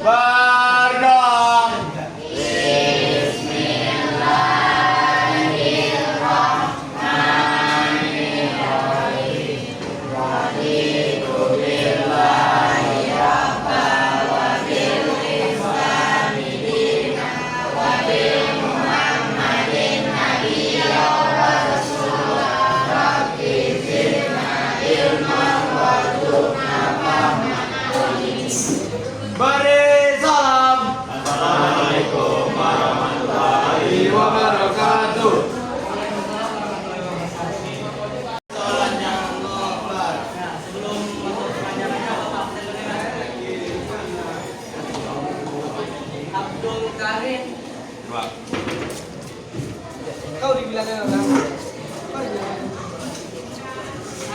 Bardong. Beri salam. Assalamualaikum warahmatullahi wabarakatuh. Abdul Karim. Kau dibilangnya orang.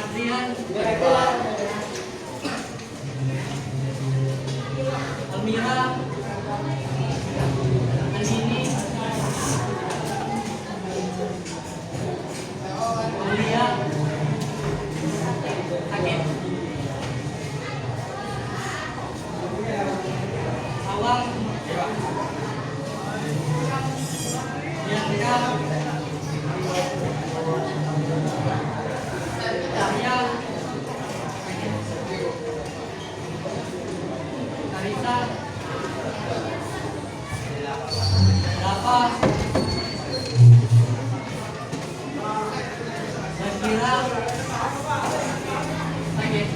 Adrian. Almira. Andini. Aulia. Hakim. Awang. Bianca. Dahlia. Karisa. Dapa. Zakira. Sakit.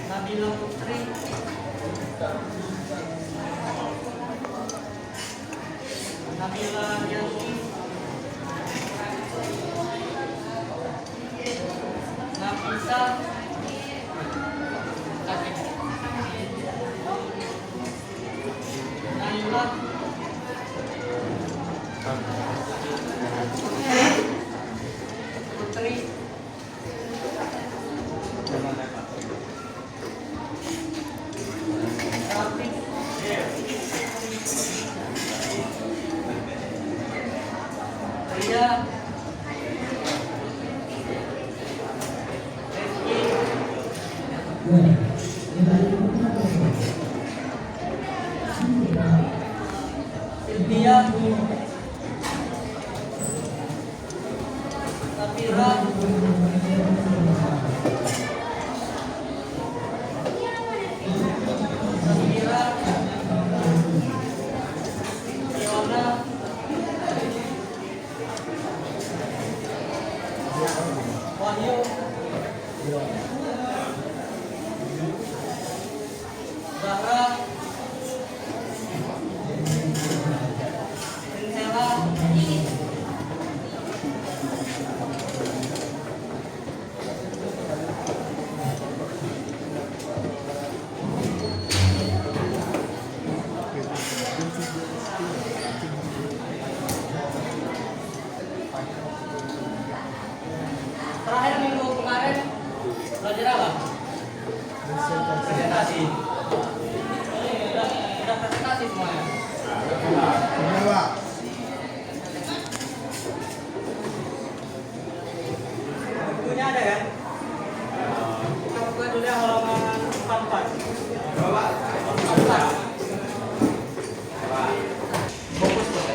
Nabila Putri. Nabila Yasmin. Nafisa. Naila. Putri. Rafiq. Ria. Sylvia. Safira. Safira. Fiona. Wahyu. Zahra. Prinsela. Terakhir minggu kemarin belajar apa? Presentasi. Udah presentasi semuanya. Bukunya ada kan? Kita buka dulu yang halaman 44. Coba. 44. Fokus tuh.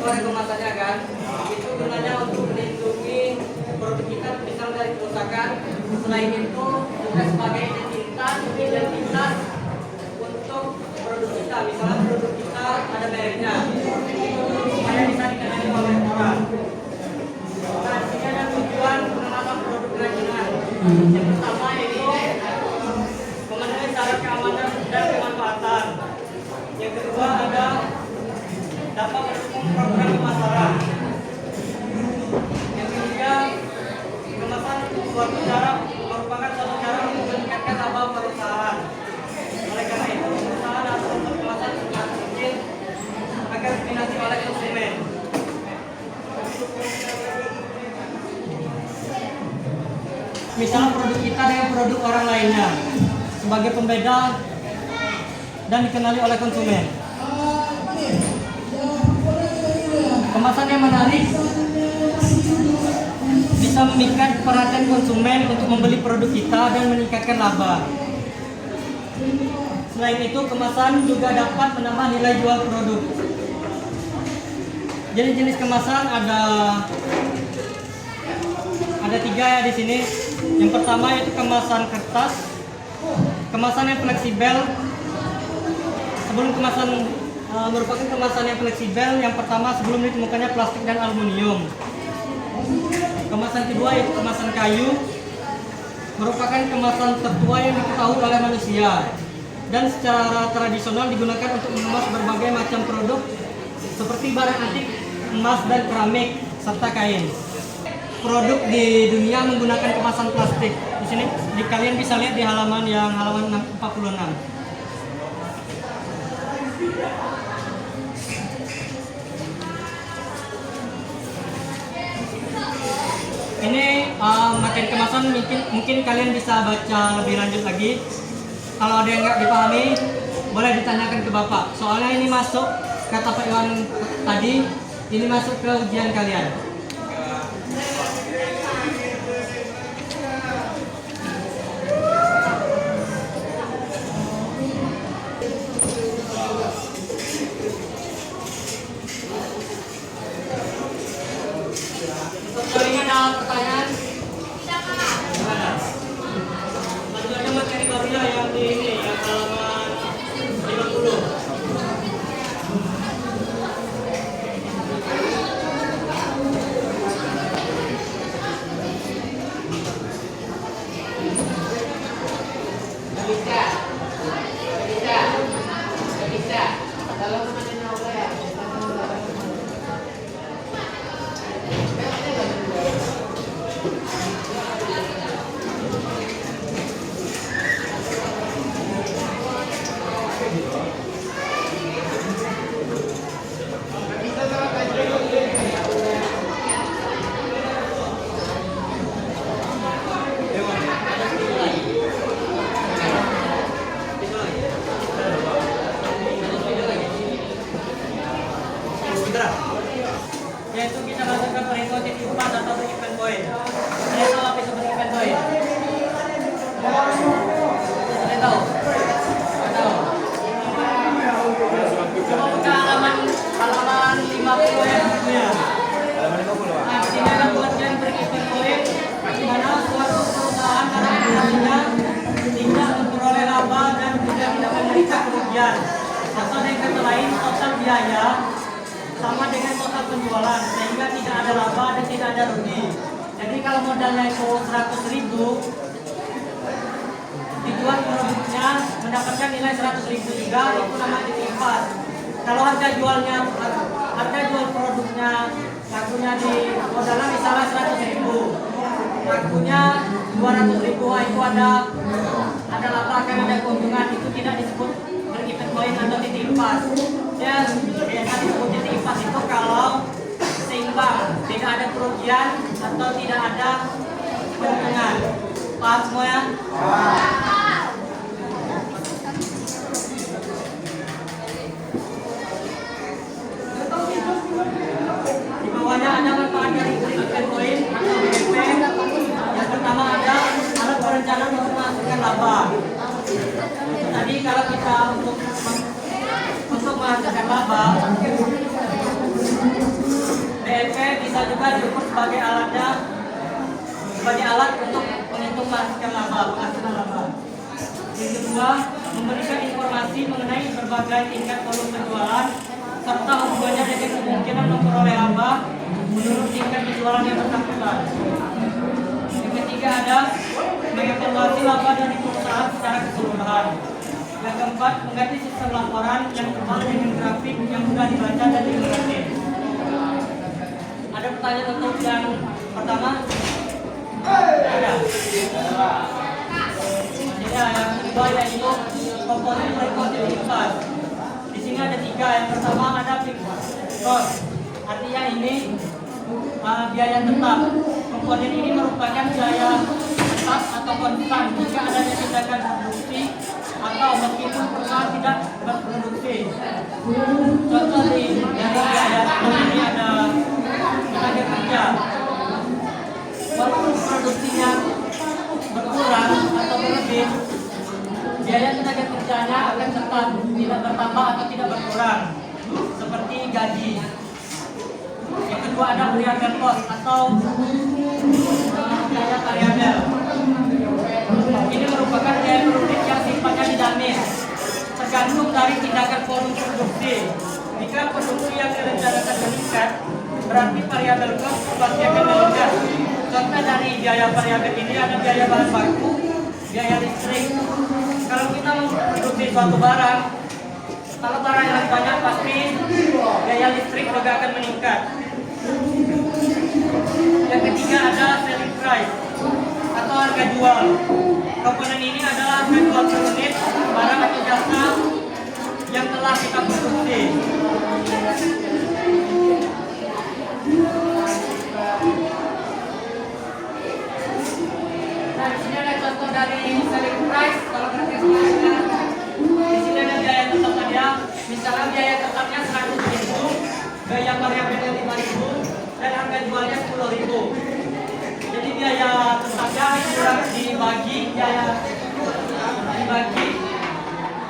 keluar kemasannya kan. Itu gunanya untuk melindungi produk kita misal dari kerusakan. Selain itu juga sebagai identitas untuk produk kita. Misalnya produk kita ada mereknya, supaya bisa dikenali oleh orang. Nah, di sini ada tujuan pengenalan produk kerajinan. Yang pertama yaitu memenuhi syarat keamanan dan kemanfaatan. Yang kedua ada dapat mendukung program pemasaran. Yang ketiga, kemasan merupakan suatu cara untuk meningkatkan laba perusahaan. Oleh karena itu, perusahaan harus membuat kemasan semakin mungkin agar diminati oleh konsumen. Misalnya produk kita dengan produk orang lainnya sebagai pembeda dan dikenali oleh konsumen. Kemasan yang menarik bisa memikat perhatian konsumen untuk membeli produk kita dan meningkatkan laba. Selain itu, kemasan juga dapat menambah nilai jual produk. Jenis-jenis kemasan ada 3 ya di sini. Yang pertama yaitu kemasan kertas, kemasan yang fleksibel. Sebelum kemasan merupakan kemasan yang fleksibel, yang pertama sebelum ditemukannya plastik dan aluminium. Kemasan kedua yaitu kemasan kayu, merupakan kemasan tertua yang diketahui oleh manusia dan secara tradisional digunakan untuk mengemas berbagai macam produk seperti barang antik, emas dan keramik serta kain. Produk di dunia menggunakan kemasan plastik. Di sini kalian bisa lihat di halaman 46. Ini materi kemasan mungkin kalian bisa baca lebih lanjut lagi. Kalau ada yang nggak dipahami, boleh ditanyakan ke Bapak. Soalnya ini masuk kata Pak Iwan tadi, ini masuk ke ujian kalian. Kali ini ada pertanyaan? Gimana? Masih ada materi barunya yang di ini, yang halaman 50. Yaitu kita masukkan perhitungan titik 4 atau break-even point. Saya tahu apa itu break-even point? Saya tahu? Saya tahu. Coba buka halaman 50 ya bukunya. Nah, di sini ada buatkan break-even point, di mana suatu perusahaan dalam operasinya tidak memperoleh laba dan juga tidak memiliki kerugian. Atau dengan kata lain, total biaya sama dengan total penjualan, sehingga tidak ada laba dan tidak ada rugi. Jadi kalau modalnya itu 100.000, dijual produknya mendapatkan nilai 100.000 juga, itu namanya ditimpas. Kalau harga jual produknya lakunya di modalnya misalnya 100.000, lakunya 200.000, itu ada laba, akan ada keuntungan. Itu tidak disebut break-even point atau ditimpas. Ya, biasa disebut ditimpas itu kalau seimbang, tidak ada kerugian atau tidak ada keuntungan. Paham semua ya? Di bawahnya ada manfaat dari break-even point atau BEP. Yang pertama ada alat perencanaan untuk menghasilkan laba. Tadi kalau kita untuk menghasilkan laba, DLP bisa juga diukur sebagai alat untuk menghitung penghasilan laba. Yang kedua, memberikan informasi mengenai berbagai tingkat volume penjualan serta hubungannya dengan kemungkinan memperoleh laba menurut tingkat penjualan yang bersangkutan. Yang ketiga ada mengevaluasi laba dari perusahaan secara keseluruhan. Yang keempat, mengganti sistem laporan yang tebal dengan grafik yang mudah dibaca dan dimengerti. Ada pertanyaan untuk yang pertama? Ada. Yang kedua yaitu komponen produktivitas. Di sini ada 3. Yang pertama ada fixed cost. Artinya ini biaya tetap. Komponen ini merupakan biaya tetap atau konstan jika adanya tindakan produksi atau meskipun perusahaan tidak berproduksi. Contoh dari biaya ini ada tenaga kerja. Walaupun produksinya berkurang atau berlebih, biaya tenaga kerjanya akan tetap tidak bertambah atau tidak berkurang, seperti gaji. Yang kedua ada variable cost atau biaya variabel. Ini merupakan biaya produk yang sifatnya dinamis, tergantung dari tindakan volume produksi. Jika produksi yang direncanakan meningkat, berarti variabel cost pasti akan meningkat. Contoh dari biaya variabel ini ada biaya bahan baku, biaya listrik. Kalau kita memproduksi suatu barang, kalau barang yang banyak pasti biaya listrik juga akan meningkat. Yang ketiga ada selling price atau harga jual. Komponen ini adalah harga jual per unit barang atau jasa yang telah kita produksi. Nah, di sini ada contoh dari selling price. Kalau berkaitan di sini ada biaya tetap ada. Misalnya biaya tetapnya 100.000, biaya variabelnya 5.000, dan harga jualnya 10.000. Jadi biaya tetapnya dibagi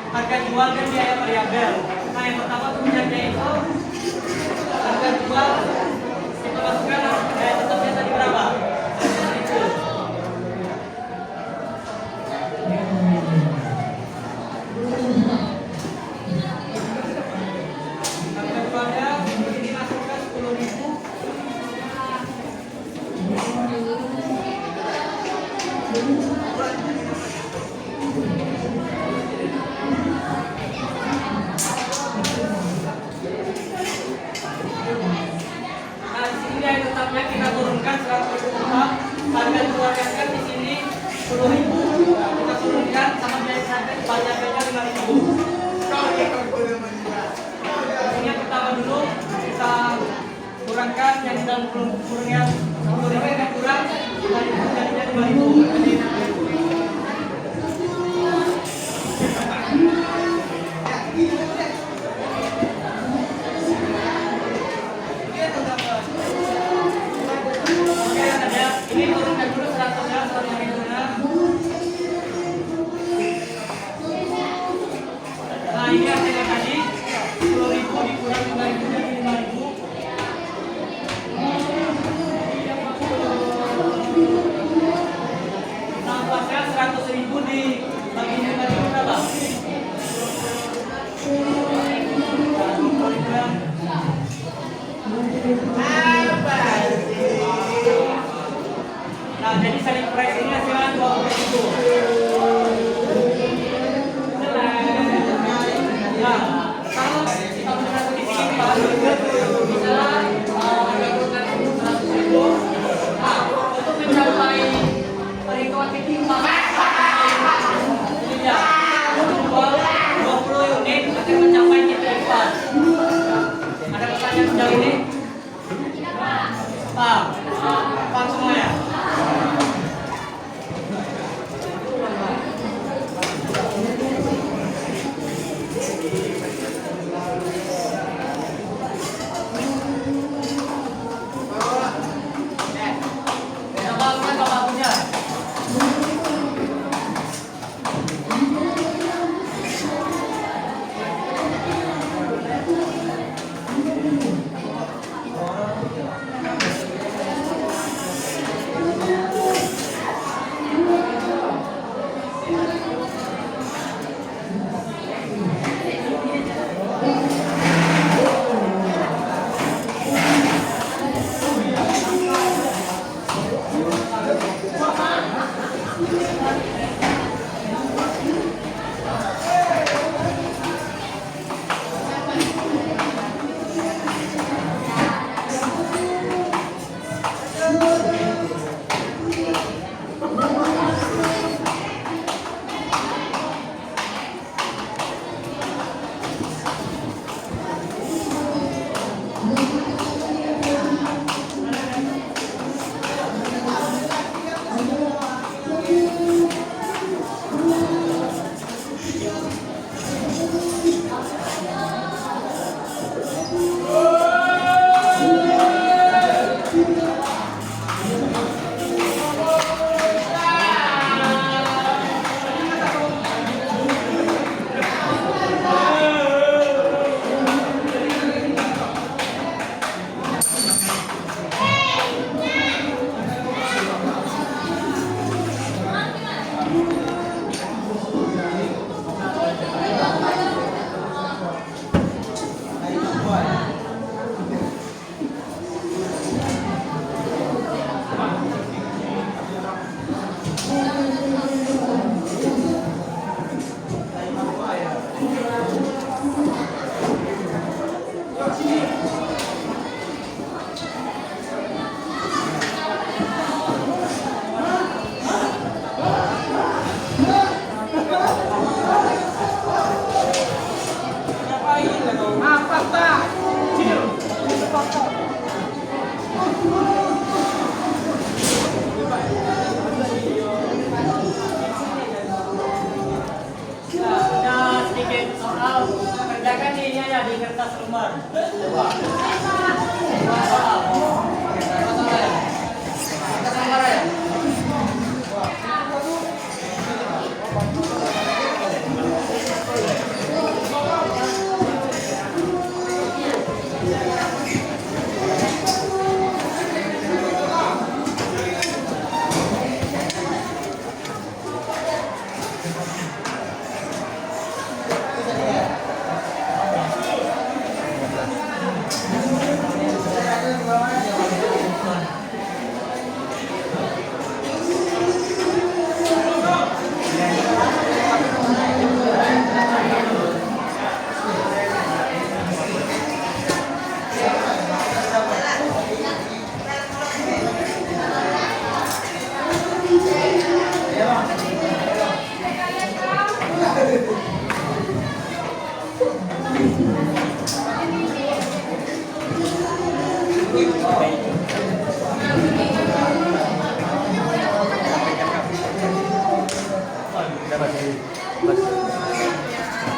harga jual dan biaya variabel. Nah, yang pertama tujuannya itu harga jual kita masukkan biaya tetapnya tadi berapa? Kita turunkan 100 juta, harga jualnya kan di sini 10.000, kita turunkan sama biaya variabelnya 5.000. Ini yang pertama dulu kita kurangkan yang dalam kurangnya 10.000 kita kurang 5.000 jadinya 5.000. Ini turunkan dulu 100-nya, nah ini hasilnya tadi 10.000 dikurang 5.000 jadi 5.000.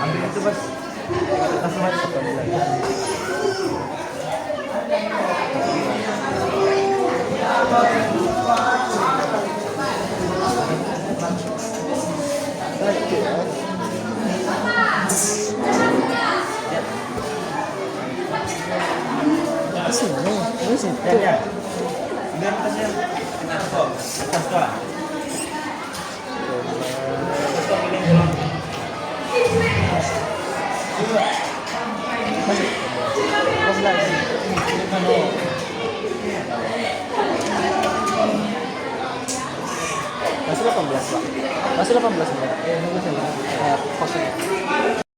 Ambil itu bos. Tas mas. Di situ. Ya. Ambil tasnya. Tas tua. Masih lagi. Masih 18 Pak. Masih 18 Pak. Positif.